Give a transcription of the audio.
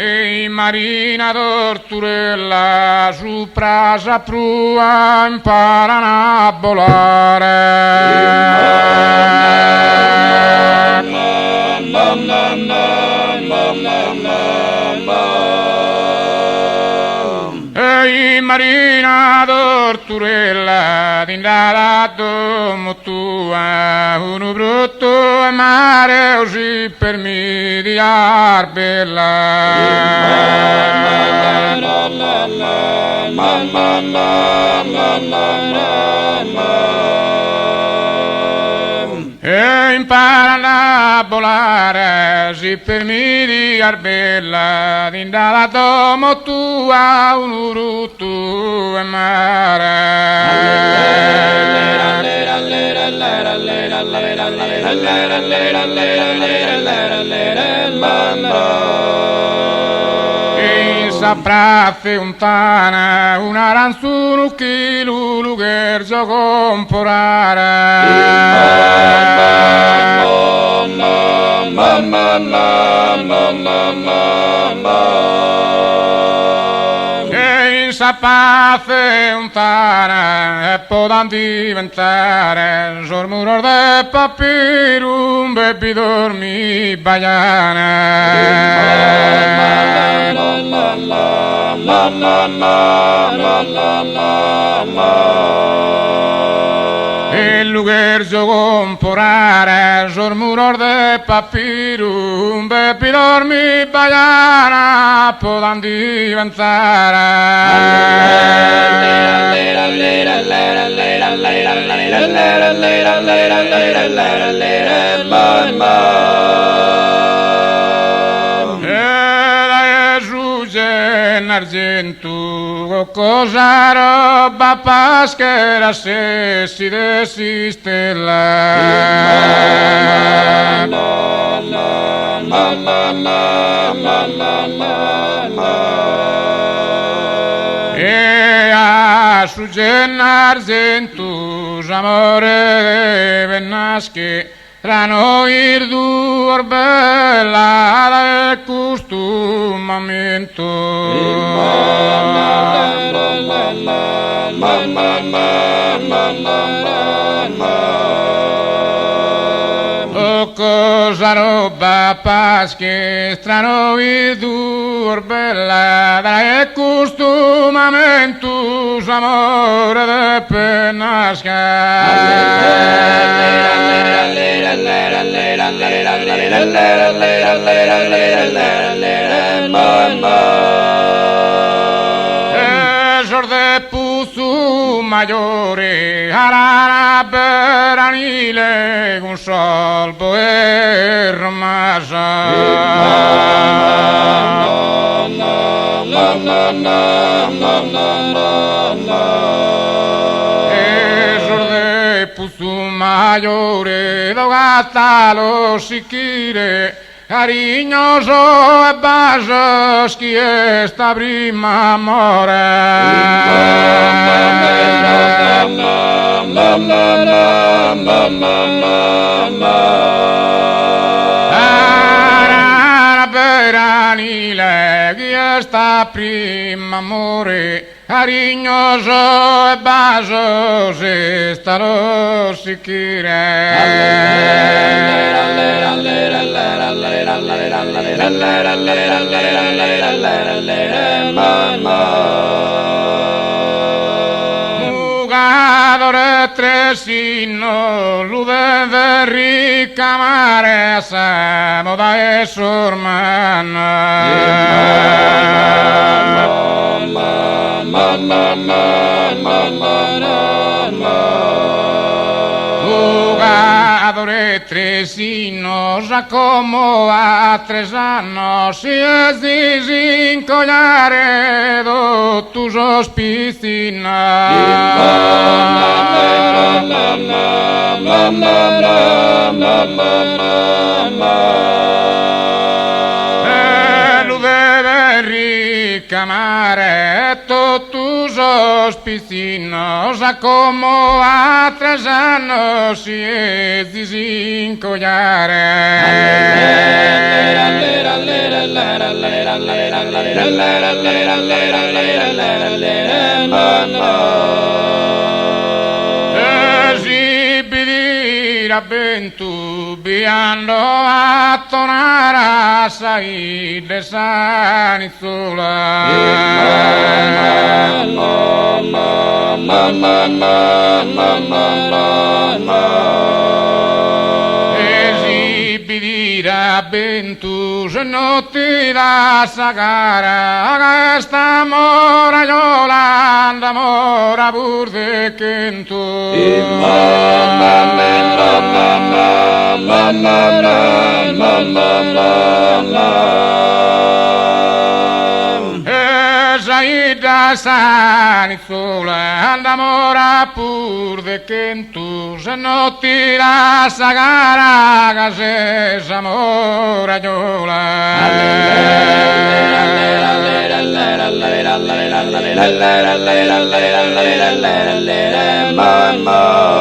E Marina Torturella su prasa prua imparano a volare. E Marina Torturella d'indala domo tua uno brutto e mare così per mi di e impara a volare si per mi di arbella d'indala domo tua un urutto e saprà fontana un aranzuno che l'ulugerzo e saprà fontana e potrà diventare sormuro de papiro un bebi dormi e il lugerzo comporare sormuro de papiro un bebi dormi baiana potrà in argento cosa roba paschera se si desistella e a su argento amore vennasche rano ir dur bella del costumamento o cosa roba pasche strano ir dur bella del costumamento amore de Esor de Puzu Maggiore arara beranile un sol poer Puzu Maggiore dogata lo sicire cariñoso e basos chi esta prima amore beranile chi esta prima amore cariñoso e basos esta lo sicire Jugadore tresino lude de rica mare sa moda e sormana Jugadore tresino sa como a 3 annos si es disincollare do tus ospicinas Camare tus ospicinos a como a 3 annos si es disincollare Esibidira bentu biando a tornare assai de Esibidira bentu se no ti da sagara esta mora Yolanda mora burde kentu Zaida sanizzola andamora pur de kentu se no tira sagara gase samora Yola Mamma